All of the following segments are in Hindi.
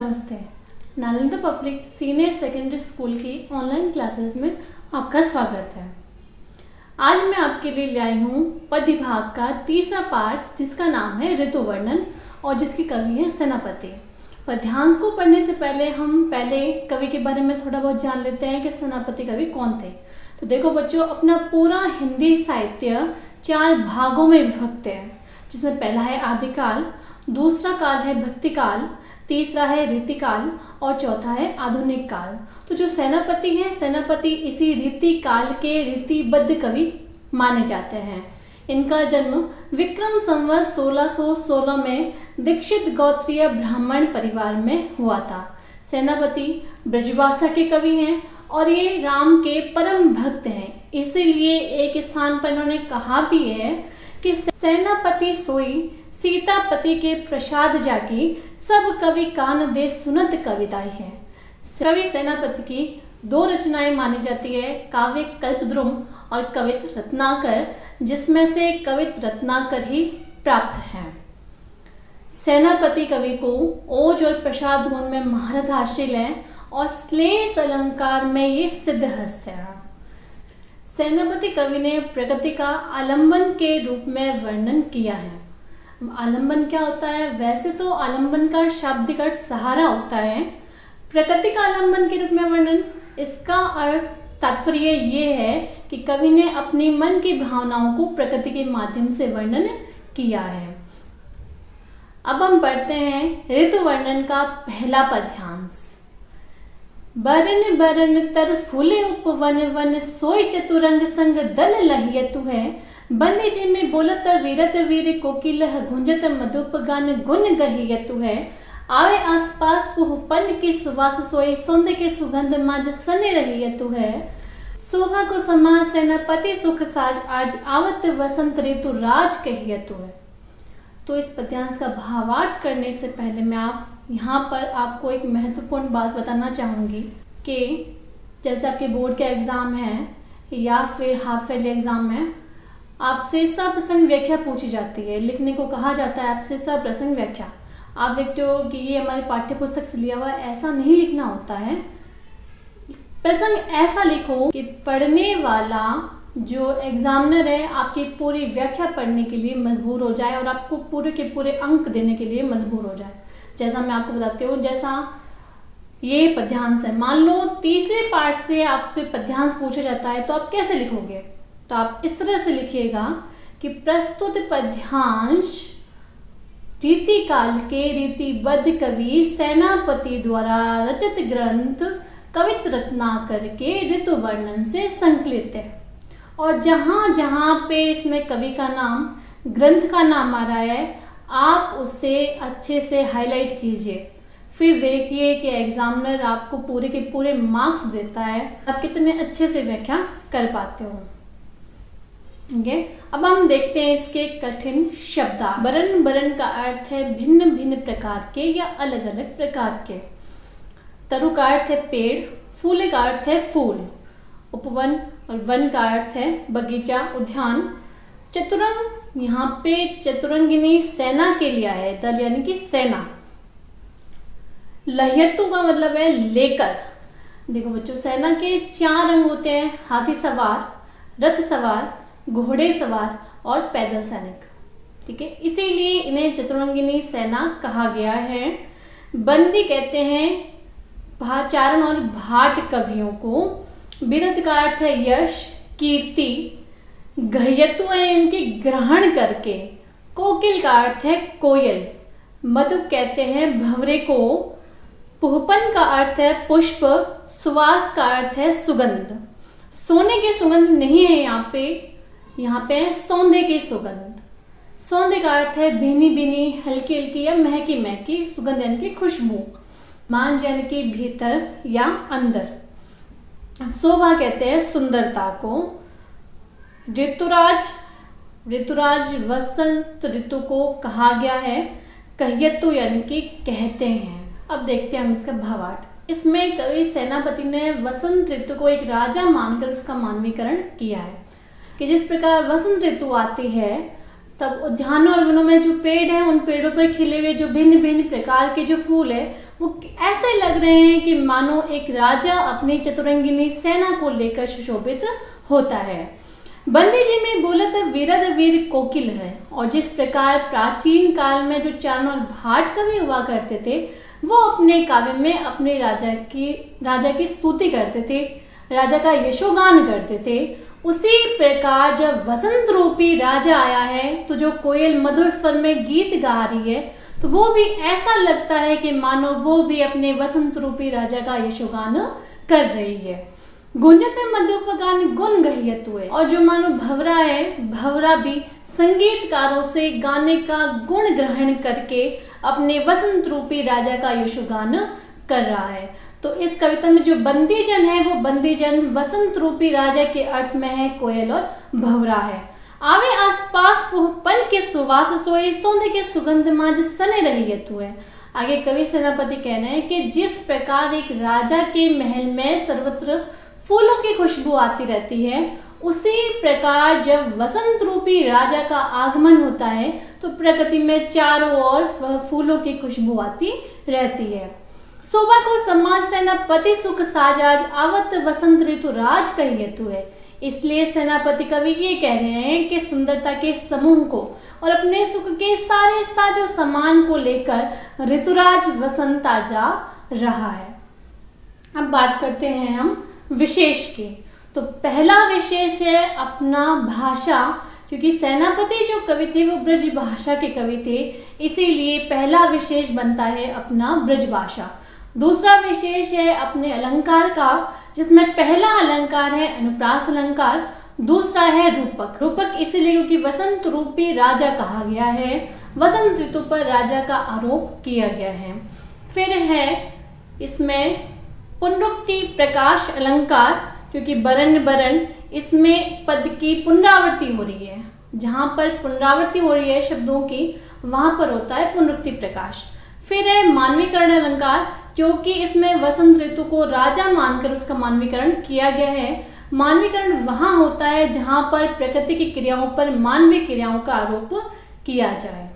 नमस्ते। Nalanda public senior secondary school की ऑनलाइन क्लासेस में आपका स्वागत है। आज मैं आपके लिए लाई हूँ पद्य विभाग का तीसरा पाठ, जिसका नाम है ऋतु वर्णन और जिसकी कवि है सेनापति। पद्यांश को पढ़ने से पहले हम कवि के बारे में थोड़ा बहुत जान लेते हैं कि सेनापति कवि कौन थे। तो देखो बच्चों, अपना पूरा हिंदी साहित्य 4 भागों में विभक्त है, जिसमें पहला है आदिकाल, दूसरा काल है भक्तिकाल, तीसरा है रीतिकाल और चौथा है आधुनिक काल। तो जो सेनापति हैं, सेनापति इसी रीतिकाल के रीतिबद्ध कवि माने जाते हैं। इनका जन्म विक्रम संवत 1616 में दीक्षित गोत्रीय ब्राह्मण परिवार में हुआ था। सेनापति ब्रजभाषा के कवि हैं और ये राम के परम भक्त हैं। इसीलिए एक स्थान पर इन्होंने कहा भी है कि सेनापति सोई सीतापति के प्रसाद जाकी, सब कवि कान दे सुनत कविताई है। कवि सेनापति की 2 रचनाएं मानी जाती है, काव्य कल्पद्रुम और कवित रत्नाकर, जिसमें से कवित रत्नाकर ही प्राप्त है। सेनापति कवि को ओज और प्रसाद गुण में महारत हासिल है और श्लेष अलंकार में ये सिद्ध हस्त है। सेनापति कवि ने प्रकृति का आलंबन के रूप में वर्णन किया है। आलंबन क्या होता है? वैसे तो आलंबन का शाब्दिक अर्थ सहारा होता है। प्रकृति का आलंबन के रूप में वर्णन, इसका अर्थ तात्पर्य ये है कि कवि ने अपनी मन की भावनाओं को प्रकृति के माध्यम से वर्णन किया है। अब हम पढ़ते हैं ऋतु वर्णन का पहला पद्यांश। बरन बरन तर फूले उपवन वन, सोई चतुरंग संग दल लहियतु है। बंदी जी में बोलत वीरत वीर कोकिल, गुंजत मधुप गान गुन गहियतु है। आवे आसपास पुहपन की सुवास, सोई सौंद के सुगंध माज सने रहियतु है। शोभा को समा सेनापति सुख साज, आज आवत वसंत ऋतु राज कहियतु है। तो इस पद्यांश का भावार्थ करने से पहले मैं यहाँ पर आपको एक महत्वपूर्ण बात बताना चाहूँगी कि जैसे आपके बोर्ड के एग्ज़ाम हैं या फिर हाफ ईयरली एग्ज़ाम में आपसे सप्रसंग व्याख्या पूछी जाती है। लिखने को कहा जाता है आपसे सप्रसंग व्याख्या। आप लिखते हो कि ये हमारे पाठ्य पुस्तक से लिया हुआ है, ऐसा नहीं लिखना होता है। प्रसंग ऐसा लिखो कि पढ़ने वाला जो एग्जामिनर है आपकी पूरी व्याख्या पढ़ने के लिए मजबूर हो जाए और आपको पूरे के पूरे अंक देने के लिए मजबूर हो जाए। जैसा मैं आपको बताती हूँ, जैसा ये पद्यांश है, मान लो तीसरे पाठ से आपसे पद्यांश पूछा जाता है तो आप कैसे लिखोगे? तो आप इस तरह से लिखिएगा कि प्रस्तुत पद्यांश रीतिकाल के रीतिबद्ध कवि सेनापति द्वारा रचित ग्रंथ कवित रत्नाकर के ऋतु वर्णन से संकलित है। और जहाँ जहाँ पे इसमें कवि का नाम, ग्रंथ का नाम आ रहा है, आप उसे अच्छे से हाईलाइट कीजिए। फिर देखिए कि एग्जामिनर आपको पूरे के पूरे मार्क्स देता है, आप कितने अच्छे से व्याख्या कर पाते हो। अब हम देखते हैं इसके कठिन शब्द। बरन बरन का अर्थ है भिन्न भिन्न प्रकार के या अलग अलग प्रकार के। तरु का अर्थ है पेड़, फूले का अर्थ है फूल, उपवन और वन का अर्थ है बगीचा, उद्यान। चतुरंग, यहाँ पे चतुरंगिनी सेना के लिया है, दल यानी कि सेना। लह्यतु का मतलब है लेकर। देखो बच्चों, सेना के 4 रंग होते हैं, हाथी सवार, रथ सवार, घोड़े सवार और पैदल सैनिक। ठीक है, इसीलिए इन्हें चतुरंगिनी सेना कहा गया है। बंदी कहते हैं चारण और भाट कवियों को। बिरध का अर्थ है यश, कीर्ति। गह्यतु है इनकी ग्रहण करके। कोकिल का अर्थ है कोयल। मधुप कहते हैं भंवरे को। पुहपन का अर्थ है पुष्प। सुवास का अर्थ है सुगंध। सोने की सुगंध नहीं है यहाँ पे है सौंधे की सुगंध। सौंधे का अर्थ है भीनी भीनी, हल्की हल्की या महकी महकी सुगंध यानी कि खुशबू। मांझ यानी कि भीतर या अंदर। शोभा कहते हैं सुंदरता को। ऋतुराज वसंत ऋतु को कहा गया है। कहियतु यानी कि कहते हैं। अब देखते हैं हम इसका भावार्थ। इसमें कवि सेनापति ने वसंत ऋतु को एक राजा मानकर उसका मानवीकरण किया है कि जिस प्रकार वसंत ऋतु आती है तब उद्यानों और वनों में जो पेड़ हैं उन पेड़ों पर खिले हुए जो भिन्न भिन्न प्रकार के जो फूल है वो ऐसे लग रहे हैं कि मानो एक राजा अपनी चतुरंगिनी सेना को लेकर सुशोभित होता है। बंदी जी में बोलत वीरद वीर कोकिल है। और जिस प्रकार प्राचीन काल में जो चारण भाट कवि हुआ करते थे, वो अपने काव्य में अपने राजा की स्तुति करते थे, राजा का यशोगान करते थे। उसी प्रकार जब वसंत रूपी राजा आया है, तो जो कोयल मधुर स्वर में गीत गा रही है, तो वो भी ऐसा लगता है कि मानो वो भी अपने वसंत रूपी राजा का यशोगान कर रही है। गुंजत मधुपगान गुण गहियत हुए। और जो मानो भंवरा है, भंवरा भी संगीतकारों से गाने का गुण ग्रहण करके अपने वसंत रूपी राजा का यशोगान कर रहा है। तो इस कविता में जो बंदीजन है, वो बंदीजन वसंत रूपी राजा के अर्थ में है, कोयल और भंवरा है। आवे आसपास पन के सुवास सोए, सौंदे के सुगंध माज सने रहियत हुए। आगे कवि सेनापति कह रहे हैं कि जिस प्रकार एक राजा के महल में सर्वत्र फूलों की खुशबू आती रहती है, उसी प्रकार जब वसंत रूपी राजा का आगमन होता है, तो प्रकृति में चारों ओर फूलों की खुशबू आती रहती है। शोभा को समाज सेनापति सुख साजाज, आवत वसंत ऋतु राज कहियतु है। इसलिए सेनापति कवि ये कह रहे हैं कि सुंदरता के समूह को और अपने सुख के सारे साजो सामान को लेकर ऋतुराज वसंत आजा रहा है। अब बात करते हैं हम विशेष की। तो पहला विशेष है अपना भाषा, क्योंकि सेनापति जो कवि थे वो ब्रज भाषा के कवि थे, इसीलिए पहला विशेष बनता है अपना ब्रज भाषा। दूसरा विशेष है अपने अलंकार का, जिसमें पहला अलंकार है अनुप्रास अलंकार, दूसरा है रूपक। रूपक इसीलिए क्योंकि वसंत रूपी राजा कहा गया है, वसंत ऋतु पर राजा का आरोप किया गया है। फिर है इसमें पुनरुक्ति प्रकाश अलंकार, क्योंकि बरन बरन इसमें पद की पुनरावृत्ति हो रही है, जहाँ पर पुनरावृत्ति हो रही है शब्दों की, वहाँ पर होता है पुनरुक्ति प्रकाश। फिर है मानवीकरण अलंकार, क्योंकि इसमें वसंत ऋतु को राजा मानकर उसका मानवीकरण किया गया है। मानवीकरण वहाँ होता है जहाँ पर प्रकृति की क्रियाओं पर मानवीय क्रियाओं का आरोप किया जाए।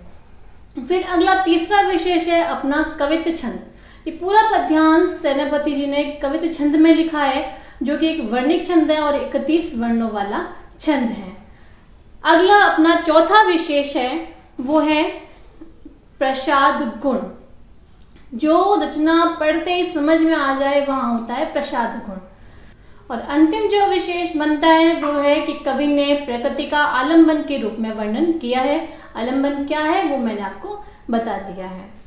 फिर अगला तीसरा विशेष है अपना कवित्व छंद। ये पूरा पद्यांश सेनापति जी ने कवित्व छंद में लिखा है, जो कि एक वर्णिक छंद है और 31 वर्णों वाला छंद है। अगला अपना चौथा विशेष है, वो है प्रसाद गुण। जो रचना पढ़ते ही समझ में आ जाए वहाँ होता है प्रसाद गुण। और अंतिम जो विशेष बनता है वो है कि कवि ने प्रकृति का आलम्बन के रूप में वर्णन किया है। आलम्बन क्या है वो मैंने आपको बता दिया है।